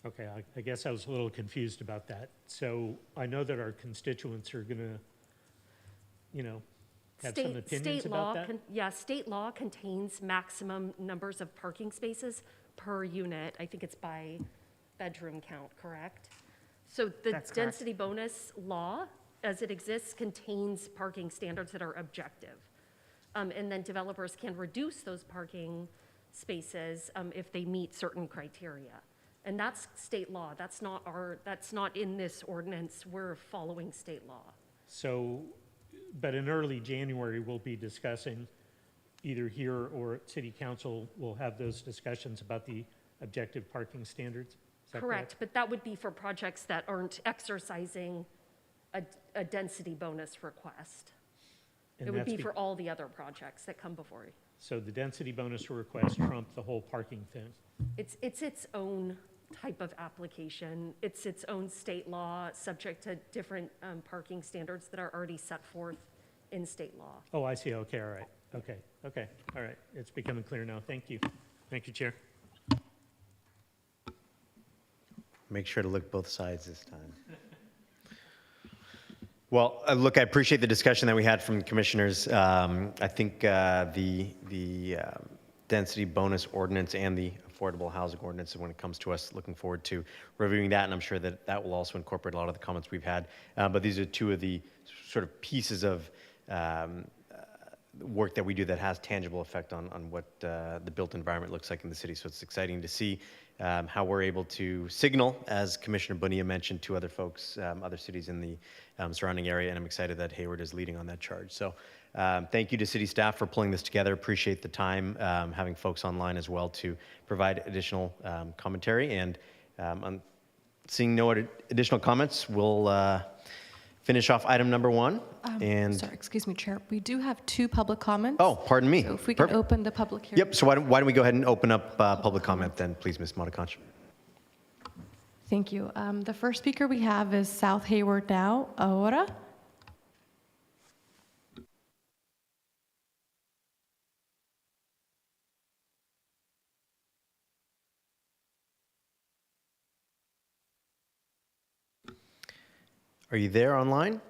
Okay, I guess I was a little confused about that. So I know that our constituents are going to, you know, have some opinions about that? State law contains maximum numbers of parking spaces per unit. I think it's by bedroom count, correct? So the That's correct. density bonus law, as it exists, contains parking standards that are objective. And then developers can reduce those parking spaces if they meet certain criteria. And that's state law. That's not in this ordinance. We're following state law. So, but in early January, we'll be discussing, either here or at City Council, we'll have those discussions about the objective parking standards? Is that Correct, but that would be for projects that aren't exercising a density bonus request. And It would that's be for all the other projects that come before you. So the density bonus request trumped the whole parking thing? It's its own type of application. It's its own state law, subject to different parking standards that are already set forth in state law. Oh, I see, okay, all right, okay, all right. It's becoming clear now, thank you. Thank you, Chair. Make sure to look both sides this time. Well, look, I appreciate the discussion that we had from commissioners. I think the density bonus ordinance and the affordable housing ordinance, when it comes to us, looking forward to reviewing that, and I'm sure that that will also incorporate a lot of the comments we've had. But these are two of the sort of pieces of work that we do that has tangible effect on what the built environment looks like in the city. So it's exciting to see how we're able to signal, as Commissioner Bonilla mentioned, to other folks, other cities in the surrounding area, and I'm excited that Hayward is leading on that charge. So thank you to city staff for pulling this together. Appreciate the time, having folks online as well to provide additional commentary. And I'm seeing no additional comments. We'll finish off item number one. Sorry, excuse me, Chair. We do have 2 public comments. Oh, pardon me. So if we can Perfect. open the public hearing. Yep, so why don't we go ahead and open up public comment then, please, Ms. Mataconch. Thank you. The first speaker we have is South Hayward now, ahora. Are you there online?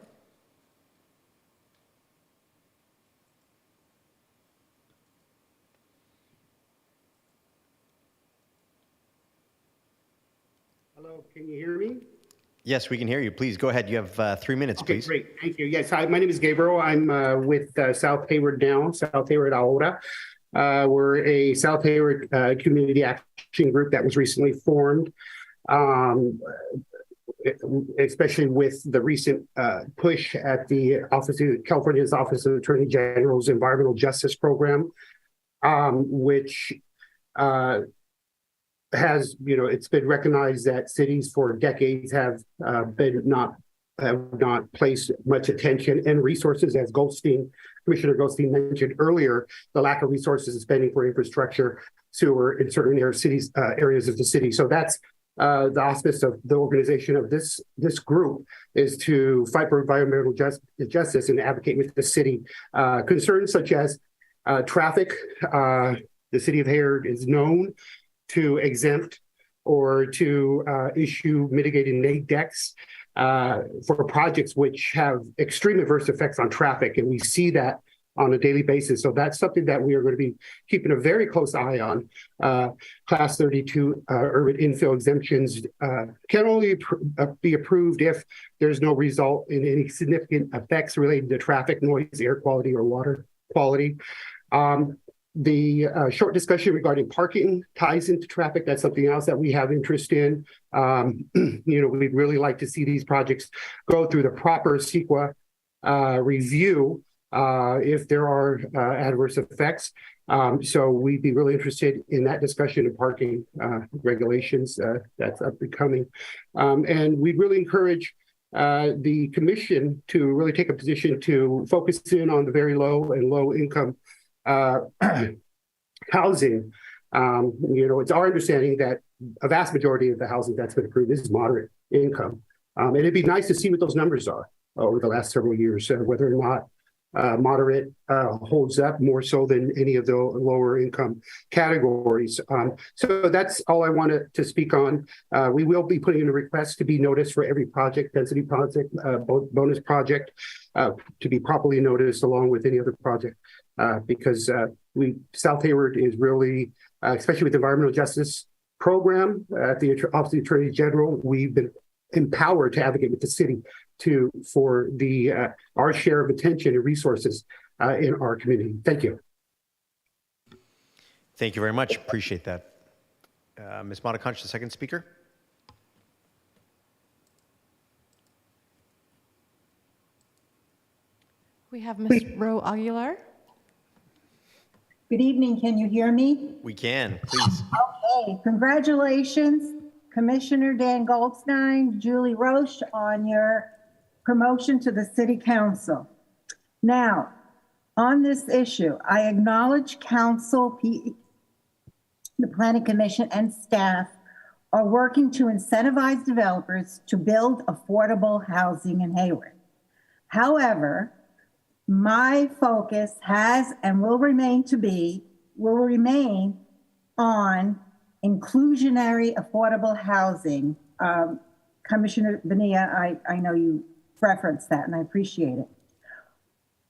Hello, can you hear me? Yes, we can hear you. Please go ahead. You have 3 minutes, Okay, please. great. Thank you. Yes, hi, my name is Gabriel. I'm with South Hayward now, South Hayward ahora. We're a South Hayward community action group that was recently formed, especially with the recent push at the California's Office of Attorney General's Environmental Justice Program, which has, it's been recognized that cities for decades have been not have not placed much attention and resources, as Commissioner Goldstein mentioned earlier, the lack of resources and spending for infrastructure, sewer in certain areas of the city. So that's the auspice of the organization of this group, is to fight for environmental justice and advocate with the city. Concerns such as traffic. The city of Hayward is known to exempt or to issue mitigating nade decks for projects which have extreme adverse effects on traffic. And we see that on a daily basis. So that's something that we are going to be keeping a very close eye on. Class 32 urban infill exemptions can only be approved if there's no result in any significant effects related to traffic, noise, air quality, or water quality. The short discussion regarding parking ties into traffic. That's something else that we have interest in. We'd really like to see these projects go through the proper CEQA review if there are adverse effects. So we'd be really interested in that discussion of parking regulations that's up and coming. And we'd really encourage the commission to really take a position to focus in on the very low and low income housing. It's our understanding that a vast majority of the housing that's been approved is moderate income. And it'd be nice to see what those numbers are over the last several years, whether or not moderate holds up more so than any of the lower income categories. So that's all I wanted to speak on. We will be putting in a request to be noticed for every project, density project, bonus project, to be properly noticed along with any other project. Because South Hayward is really, especially with the environmental justice program at the Office of the Attorney General, we've been empowered to advocate with the city for our share of attention and resources in our community. Thank you. Thank you very much. Appreciate that. Ms. Mataconch, the second speaker. We have Ms. Ro Aguilar. Good evening. Can you hear me? We can, please. Okay. Congratulations, Commissioner Dan Goldstein, Julie Roche, on your promotion to the City Council. Now, on this issue, I acknowledge Council, the Planning Commission, and staff are working to incentivize developers to build affordable housing in Hayward. However, my focus has and will remain on inclusionary affordable housing. Commissioner Bonilla, I know you referenced that and I appreciate it.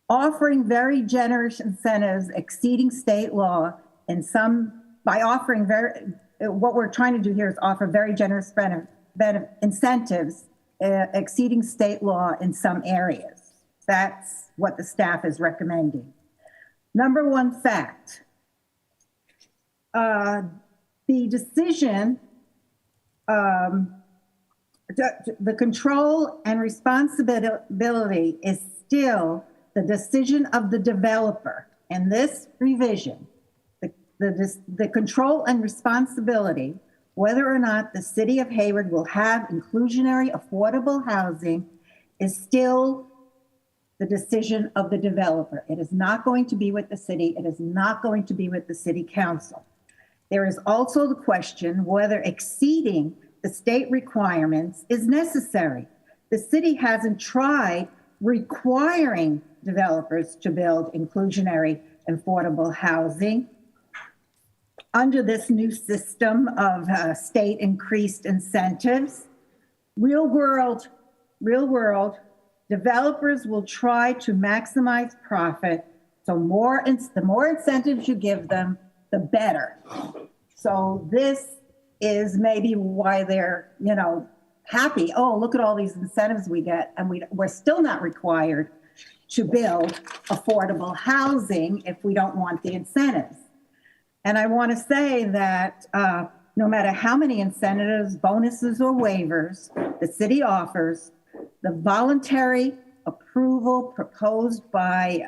Offering very generous incentives exceeding state law what we're trying to do here is offer very generous incentives exceeding state law in some areas. That's what the staff is recommending. Number one fact, the decision, the control and responsibility is still the decision of the developer. In this revision, the control and responsibility, whether or not the city of Hayward will have inclusionary affordable housing, is still the decision of the developer. It is not going to be with the city. It is not going to be with the city council. There is also the question whether exceeding the state requirements is necessary. The city hasn't tried requiring developers to build inclusionary affordable housing under this new system of state increased incentives. Real world, developers will try to maximize profit. So the more incentives you give them, the better. So this is maybe why they're, happy. Oh, look at all these incentives we get, and we're still not required to build affordable housing if we don't want the incentives. And I want to say that no matter how many incentives, bonuses, or waivers the city offers, the voluntary approval proposed by,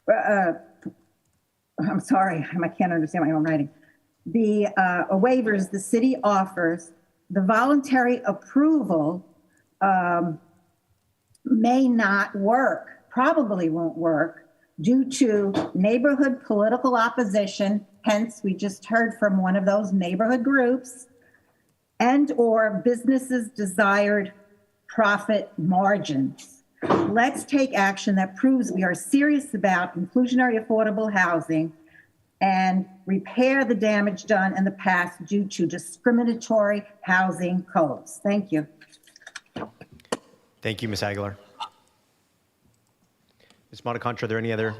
I'm sorry, I can't understand my own writing. The waivers the city offers the voluntary approval may not work, probably won't work, due to neighborhood political opposition. Hence, we just heard from one of those neighborhood groups, and or businesses' desired profit margins. Let's take action that proves we are serious about inclusionary affordable housing and repair the damage done in the past due to discriminatory housing codes. Thank you. Thank you, Ms. Aguilar. Ms. Monacontra, are there any other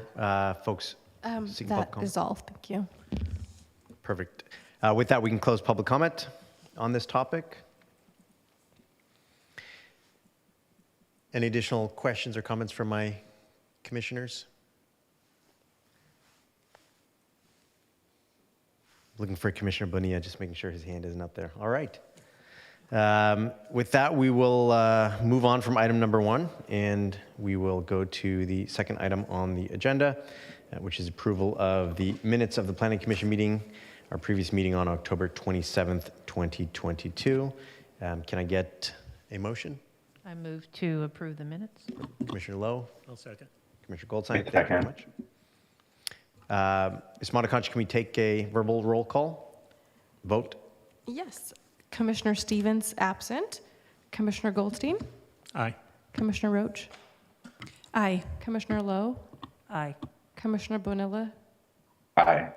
folks seeking public That comment? is all. Thank you. Perfect. With that, we can close public comment on this topic. Any additional questions or comments from my commissioners? Looking for Commissioner Bonilla, just making sure his hand isn't up there. All right. With that, we will move on from item number 1, and we will go to the second item on the agenda, which is approval of the minutes of the Planning Commission meeting, our previous meeting on October 27th, 2022. Can I get a motion? I move to approve the minutes. Commissioner Lowe? I'll second. Commissioner Goldstein? Thank you very much. Ms. Monaconcha, can we take a verbal roll call vote? Yes. Commissioner Stevens absent. Commissioner Goldstein? Aye. Commissioner Roach? Aye. Commissioner Lowe? Aye. Commissioner Bonilla? Aye.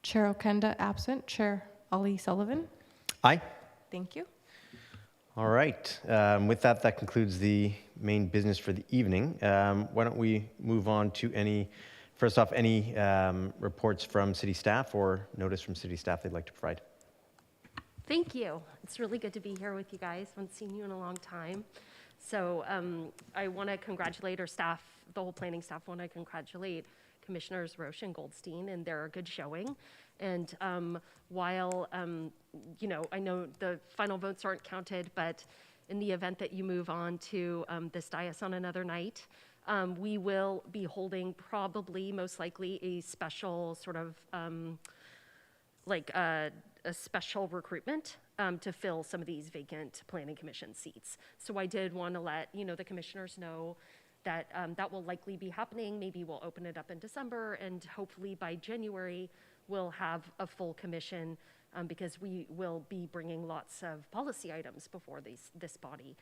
Chair Okenda absent. Chair Ali Sullivan? Aye. Thank you. All right. With that, that concludes the main business for the evening. Why don't we move on to first off, any reports from city staff or notice from city staff they'd like to provide? Thank you. It's really good to be here with you guys. I haven't seen you in a long time. So I want to congratulate our staff, the whole planning staff. I want to congratulate Commissioners Roche and Goldstein and their good showing. And while, I know the final votes aren't counted, but in the event that you move on to this dais on another night, we will be holding probably, most likely, a special sort of a special recruitment to fill some of these vacant planning commission seats. So I did want to let the commissioners know that that will likely be happening. Maybe we'll open it up in December, and hopefully by January we'll have a full commission because we will be bringing lots of policy items before this body.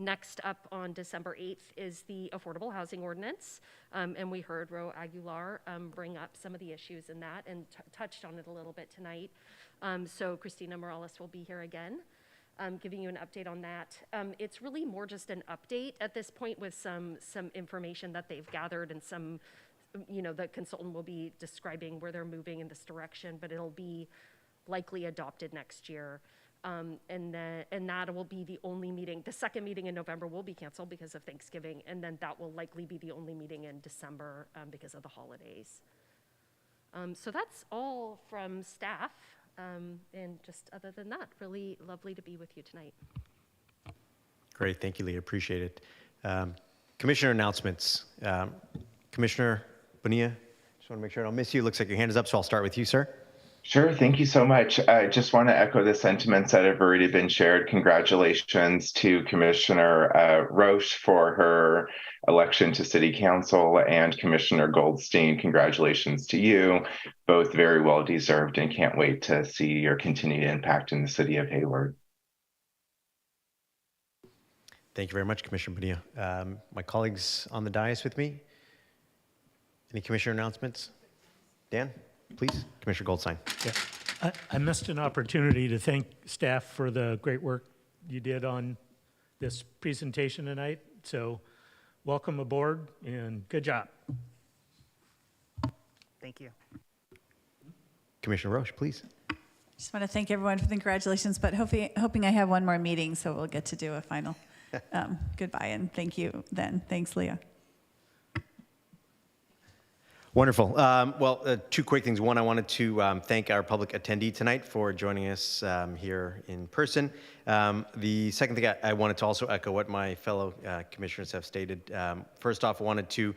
Next up on December 8th is the Affordable Housing Ordinance, and we heard Ro Aguilar bring up some of the issues in that and touched on it a little bit tonight. So Christina Morales will be here again, giving you an update on that. It's really more just an update at this point with some information that they've gathered and some, the consultant will be describing where they're moving in this direction, but it'll be likely adopted next year. And that will be the only meeting. The second meeting in November will be canceled because of Thanksgiving, and then that will likely be the only meeting in December because of the holidays. So that's all from staff, and just other than that, really lovely to be with you tonight. Great, thank you, Leah, appreciate it. Commissioner announcements. Commissioner Bonilla, just want to make sure I don't miss you. Looks like your hand is up, so I'll start with you, sir. Sure. Thank you so much. I just want to echo the sentiments that have already been shared. Congratulations to Commissioner Roche for her election to City Council, and Commissioner Goldstein, congratulations to you. Both very well deserved, and can't wait to see your continued impact in the city of Hayward. Thank you very much, Commissioner Bonilla. My colleagues on the dais with me. Any commissioner announcements? Dan? Please, Commissioner Goldstein. Yeah. I missed an opportunity to thank staff for the great work you did on this presentation tonight. So welcome aboard and good job. Thank you. Commissioner Roche, please. Just want to thank everyone for the congratulations, but hoping I have one more meeting so we'll get to do a final goodbye, and thank you then. Thanks, Leah. Wonderful. Two quick things. One, I wanted to thank our public attendee tonight for joining us here in person. The second thing, I wanted to also echo what my fellow commissioners have stated. First off, I wanted to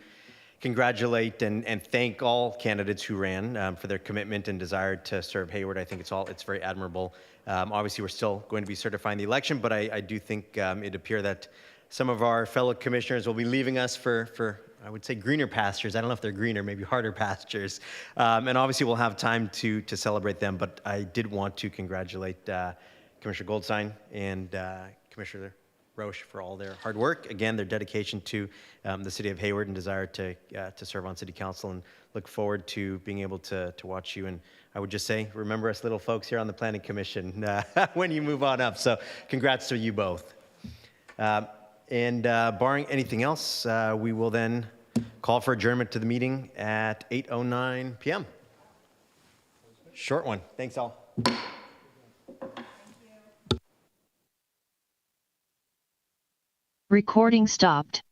congratulate and thank all candidates who ran for their commitment and desire to serve Hayward. I think it's very admirable. Obviously, we're still going to be certifying the election, but I do think it appears that some of our fellow commissioners will be leaving us for I would say greener pastures. I don't know if they're greener, maybe harder pastures. And obviously we'll have time to celebrate them, but I did want to congratulate Commissioner Goldstein and Commissioner Roche for all their hard work. Again, their dedication to the city of Hayward and desire to serve on city council, and look forward to being able to watch you. And I would just say, remember us little folks here on the Planning Commission when you move on up. So congrats to you both. And barring anything else, we will then call for adjournment to the meeting at 8:09 p.m. Short one. Thanks all. Recording stopped.